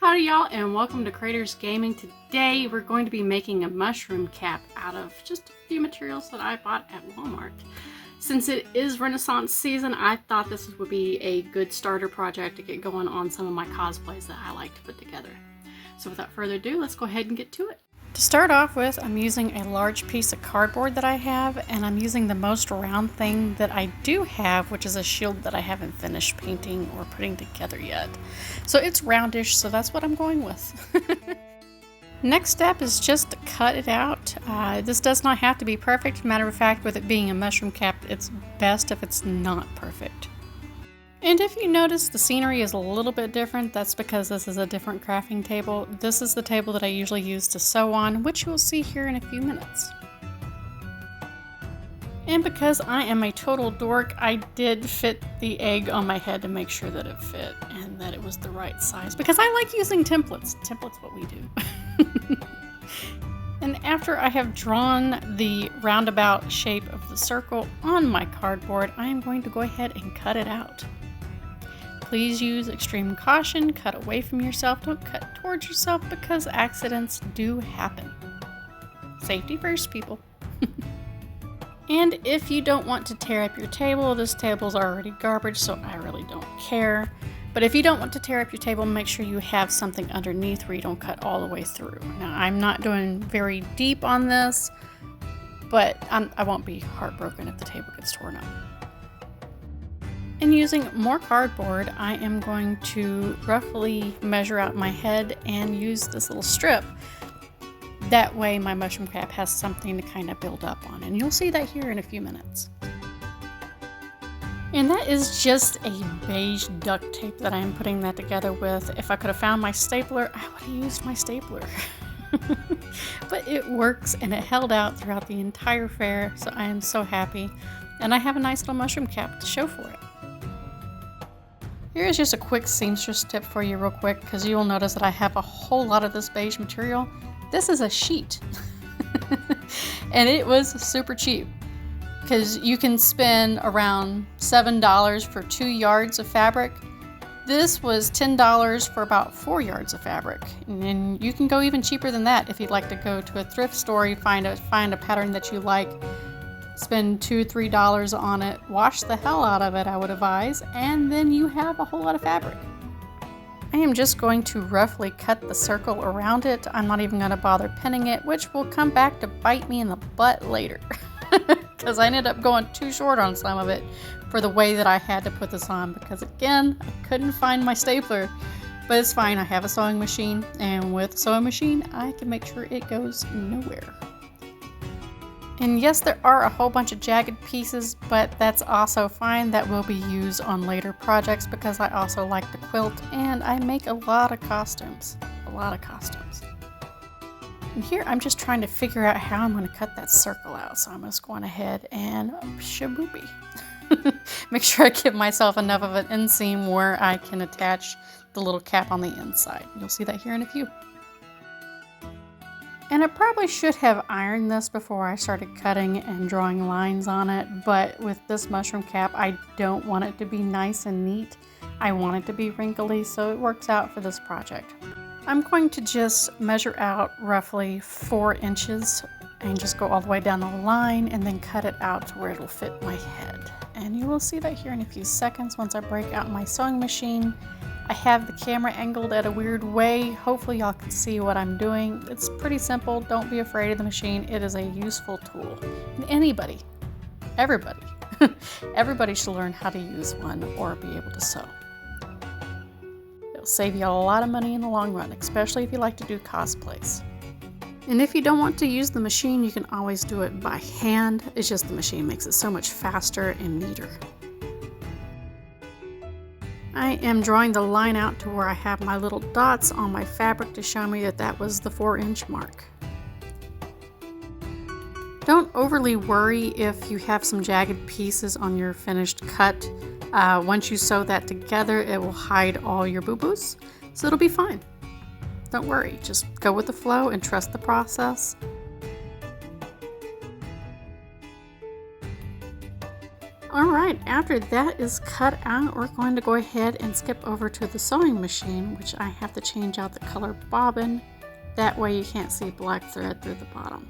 Howdy y'all, and welcome to Creators Gaming. Today we're going to be making a mushroom cap out of just a few materials that I bought at Walmart. Since it is Renaissance season, I thought this would be a good starter project to get going on some of my cosplays that I like to put together. So without further ado, let's go ahead and get to it. To start off with, I'm using a large piece of cardboard that I have, and I'm using the most round thing that I do have, which is a shield that I haven't finished painting or putting together yet. So it's roundish, so that's what I'm going with. Next step is just to cut it out. This does not have to be perfect. Matter of fact, with it being a mushroom cap, it's best if it's not perfect. And if you notice the scenery is a little bit different, that's because this is a different crafting table. This is the table that I usually use to sew on, which you will see here in a few minutes. And because I am a total dork, I did fit the egg on my head to make sure that it fit and that it was the right size, because I like using templates. Templates what we do. And after I have drawn the roundabout shape of the circle on my cardboard, I am going to go ahead and cut it out. Please use extreme caution, cut away from yourself, don't cut towards yourself because accidents do happen. Safety first, people. And if you don't want to tear up your table, this table's already garbage, so I really don't care. But if you don't want to tear up your table, make sure you have something underneath where you don't cut all the way through. Now, I'm not doing very deep on this, but I won't be heartbroken if the table gets torn up. And using more cardboard, I am going to roughly measure out my head and use this little strip. That way my mushroom cap has something to kind of build up on, and you'll see that here in a few minutes. And that is just a beige duct tape that I'm putting that together with. If I could have found my stapler, I would have used my stapler. But it works, and it held out throughout the entire fair, so I am so happy. And I have a nice little mushroom cap to show for it. Here's just a quick seamstress tip for you real quick, because you will notice that I have a whole lot of this beige material. This is a sheet. And it was super cheap, because you can spend around $7 for 2 yards of fabric. This was $10 for about 4 yards of fabric. And you can go even cheaper than that if you'd like to go to a thrift store, find a pattern that you like, spend $2, $3 on it, wash the hell out of it, I would advise, and then you have a whole lot of fabric. I am just going to roughly cut the circle around it. I'm not even going to bother pinning it, which will come back to bite me in the butt later. Because I ended up going too short on some of it for the way that I had to put this on, because again, I couldn't find my stapler. But it's fine, I have a sewing machine, and with a sewing machine, I can make sure it goes nowhere. And yes, there are a whole bunch of jagged pieces, but that's also fine. That will be used on later projects, because I also like to quilt and I make a lot of costumes. And here I'm just trying to figure out how I'm going to cut that circle out. So I'm just going ahead and shaboopy. Make sure I give myself enough of an inseam where I can attach the little cap on the inside. You'll see that here in a few. And I probably should have ironed this before I started cutting and drawing lines on it, but with this mushroom cap, I don't want it to be nice and neat. I want it to be wrinkly, so it works out for this project. I'm going to just measure out roughly 4 inches and just go all the way down the line and then cut it out to where it'll fit my head. And you will see that here in a few seconds once I break out my sewing machine. I have the camera angled at a weird way. Hopefully y'all can see what I'm doing. It's pretty simple. Don't be afraid of the machine. It is a useful tool. And anybody, everybody, everybody should learn how to use one or be able to sew. It'll save y'all a lot of money in the long run, especially if you like to do cosplays. And if you don't want to use the machine, you can always do it by hand. It's just the machine makes it so much faster and neater. I am drawing the line out to where I have my little dots on my fabric to show me that that was the 4-inch mark. Don't overly worry if you have some jagged pieces on your finished cut. Once you sew that together, it will hide all your boo-boos, so it'll be fine. Don't worry, just go with the flow and trust the process. Alright, after that is cut out, we're going to go ahead and skip over to the sewing machine, which I have to change out the color bobbin. That way you can't see black thread through the bottom.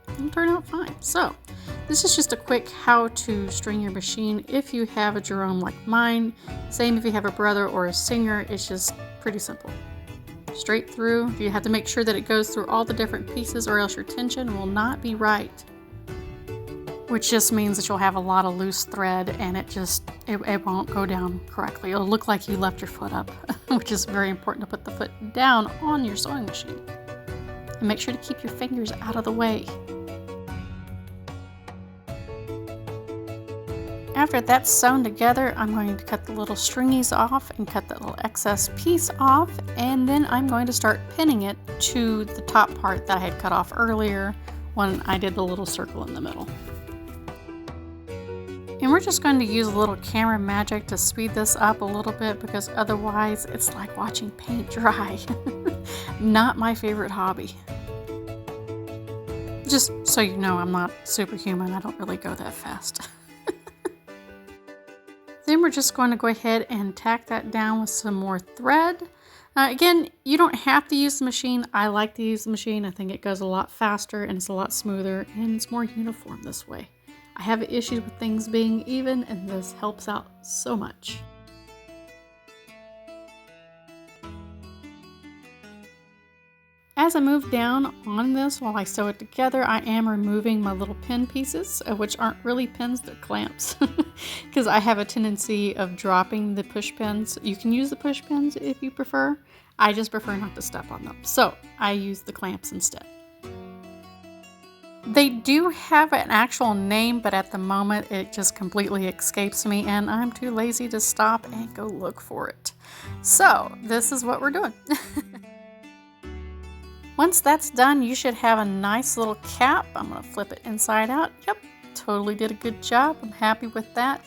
It'll turn out fine. So, this is just a quick how to string your machine if you have a Jerome like mine. Same if you have a brother or a singer, it's just pretty simple. Straight through, you have to make sure that it goes through all the different pieces or else your tension will not be right. Which just means that you'll have a lot of loose thread and it won't go down correctly. It'll look like you left your foot up, which is very important to put the foot down on your sewing machine. And make sure to keep your fingers out of the way. After that's sewn together, I'm going to cut the little stringies off and cut that little excess piece off, and then I'm going to start pinning it to the top part that I had cut off earlier when I did the little circle in the middle. And we're just going to use a little camera magic to speed this up a little bit because otherwise it's like watching paint dry. Not my favorite hobby. Just so you know, I'm not superhuman. I don't really go that fast. Then we're just going to go ahead and tack that down with some more thread. Again, you don't have to use the machine. I like to use the machine. I think it goes a lot faster and it's a lot smoother and it's more uniform this way. I have issues with things being even, and this helps out so much. As I move down on this while I sew it together, I am removing my little pin pieces, which aren't really pins, they're clamps. Because I have a tendency of dropping the push pins. You can use the push pins if you prefer. I just prefer not to step on them. So I use the clamps instead. They do have an actual name, but at the moment it just completely escapes me and I'm too lazy to stop and go look for it. So this is what we're doing. Once that's done, you should have a nice little cap. I'm going to flip it inside out. Yep, totally did a good job. I'm happy with that.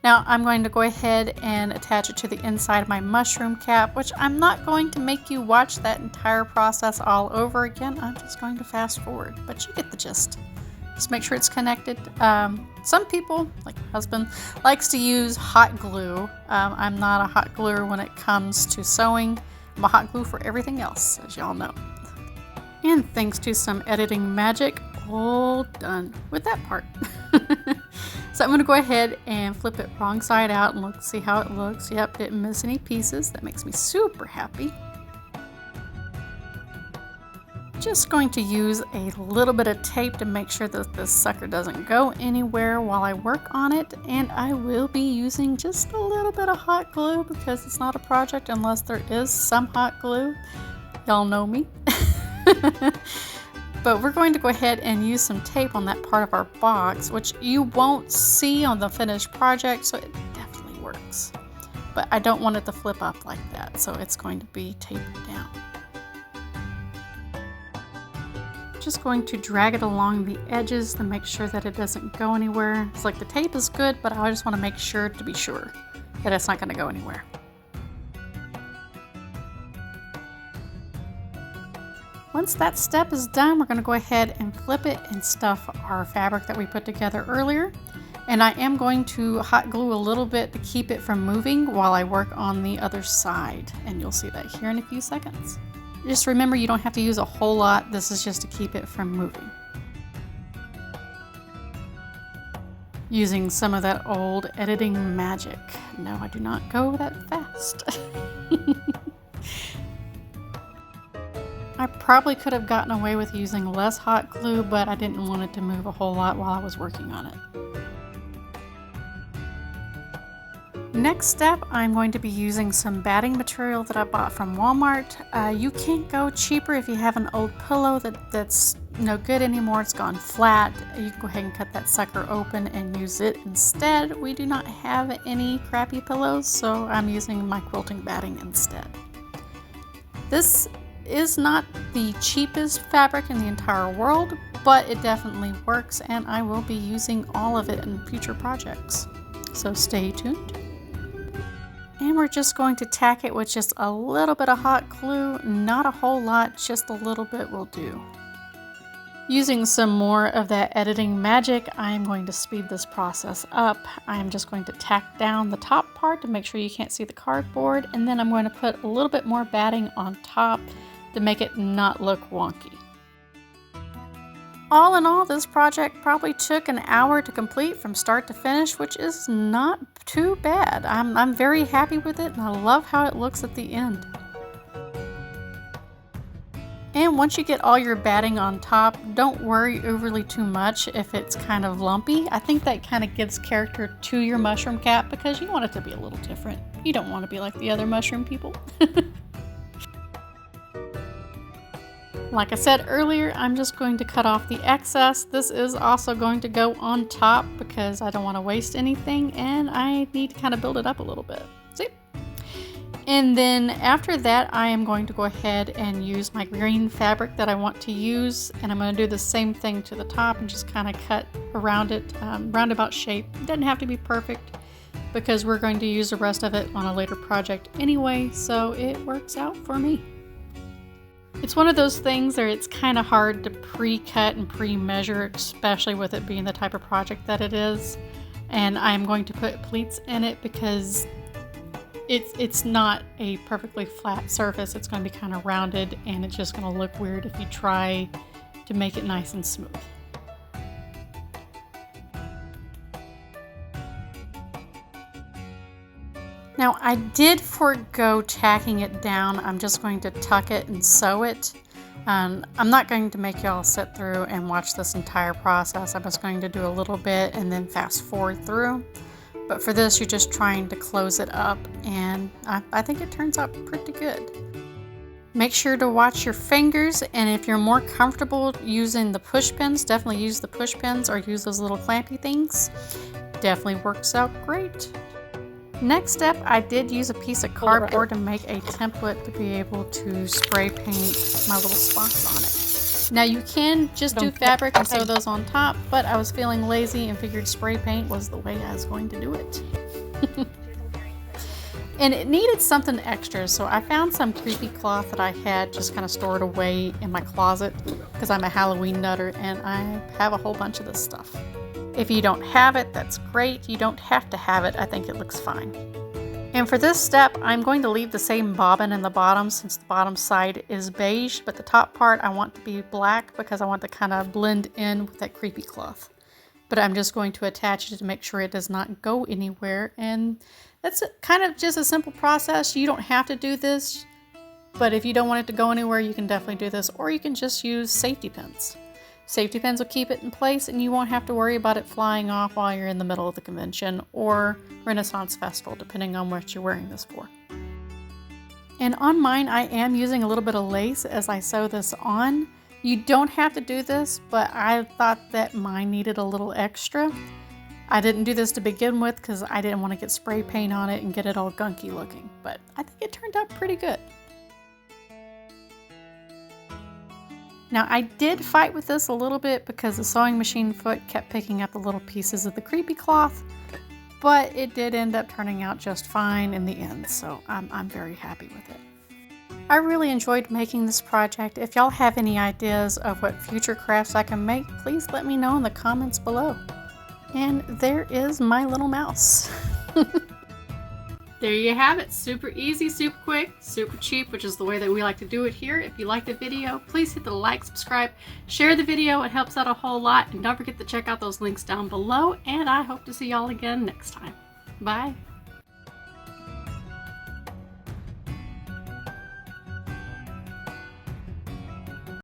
Now I'm going to go ahead and attach it to the inside of my mushroom cap, which I'm not going to make you watch that entire process all over again. I'm just going to fast forward, but you get the gist. Just make sure it's connected. Some people, like my husband, likes to use hot glue. I'm not a hot gluer when it comes to sewing. I'm a hot glue for everything else, as y'all know. And thanks to some editing magic, all done with that part. So I'm going to go ahead and flip it wrong side out and see how it looks. Yep, didn't miss any pieces. That makes me super happy. Just going to use a little bit of tape to make sure that this sucker doesn't go anywhere while I work on it. And I will be using just a little bit of hot glue because it's not a project unless there is some hot glue. Y'all know me. But we're going to go ahead and use some tape on that part of our box, which you won't see on the finished project, so it definitely works. But I don't want it to flip up like that, so it's going to be taped down. Just going to drag it along the edges to make sure that it doesn't go anywhere. It's like the tape is good, but I just want to make sure to be sure that it's not going to go anywhere. Once that step is done, we're going to go ahead and flip it and stuff our fabric that we put together earlier. And I am going to hot glue a little bit to keep it from moving while I work on the other side. And you'll see that here in a few seconds. Just remember, you don't have to use a whole lot. This is just to keep it from moving. Using some of that old editing magic. No, I do not go that fast. I probably could have gotten away with using less hot glue, but I didn't want it to move a whole lot while I was working on it. Next step, I'm going to be using some batting material that I bought from Walmart. You can't go cheaper if you have an old pillow that's no good anymore. It's gone flat. You can go ahead and cut that sucker open and use it instead. We do not have any crappy pillows, so I'm using my quilting batting instead. This is not the cheapest fabric in the entire world, but it definitely works, and I will be using all of it in future projects. So stay tuned. And we're just going to tack it with just a little bit of hot glue, not a whole lot, just a little bit will do. Using some more of that editing magic, I'm going to speed this process up. I'm just going to tack down the top part to make sure you can't see the cardboard, and then I'm going to put a little bit more batting on top to make it not look wonky. All in all, this project probably took an hour to complete from start to finish, which is not too bad. I'm very happy with it, and I love how it looks at the end. And once you get all your batting on top, don't worry overly too much if it's kind of lumpy. I think that kind of gives character to your mushroom cap because you want it to be a little different. You don't want to be like the other mushroom people. Like I said earlier, I'm just going to cut off the excess. This is also going to go on top because I don't want to waste anything and I need to kind of build it up a little bit. See? And then after that, I am going to go ahead and use my green fabric that I want to use, and I'm going to do the same thing to the top and just kind of cut around it, roundabout shape. It doesn't have to be perfect because we're going to use the rest of it on a later project anyway, so it works out for me. It's one of those things where it's kind of hard to pre-cut and pre-measure, especially with it being the type of project that it is. And I'm going to put pleats in it because it's not a perfectly flat surface. It's going to be kind of rounded and it's just going to look weird if you try to make it nice and smooth. Now I did forego tacking it down. I'm just going to tuck it and sew it. I'm not going to make y'all sit through and watch this entire process. I'm just going to do a little bit and then fast forward through. But for this, you're just trying to close it up, and I think it turns out pretty good. Make sure to watch your fingers, and if you're more comfortable using the push pins, definitely use the push pins or use those little clampy things. Definitely works out great. Next step, I did use a piece of cardboard to make a template to be able to spray paint my little spots on it. Now you can just do fabric and sew those on top, but I was feeling lazy and figured spray paint was the way I was going to do it. And it needed something extra, so I found some creepy cloth that I had just kind of stored away in my closet because I'm a Halloween nutter and I have a whole bunch of this stuff. If you don't have it, that's great. You don't have to have it. I think it looks fine. And for this step, I'm going to leave the same bobbin in the bottom since the bottom side is beige, but the top part I want to be black because I want to kind of blend in with that creepy cloth. But I'm just going to attach it to make sure it does not go anywhere. And that's kind of just a simple process. You don't have to do this, but if you don't want it to go anywhere, you can definitely do this, or you can just use safety pins. Safety pins will keep it in place and you won't have to worry about it flying off while you're in the middle of the convention or Renaissance Festival, depending on what you're wearing this for. And on mine, I am using a little bit of lace as I sew this on. You don't have to do this, but I thought that mine needed a little extra. I didn't do this to begin with because I didn't want to get spray paint on it and get it all gunky looking, but I think it turned out pretty good. Now I did fight with this a little bit because the sewing machine foot kept picking up the little pieces of the creepy cloth, but it did end up turning out just fine in the end, so I'm very happy with it. I really enjoyed making this project. If y'all have any ideas of what future crafts I can make, please let me know in the comments below. And there is my little mouse. There you have it. Super easy, super quick, super cheap, which is the way that we like to do it here. If you liked the video, please hit the like, subscribe, share the video. It helps out a whole lot. And don't forget to check out those links down below. And I hope to see y'all again next time. Bye.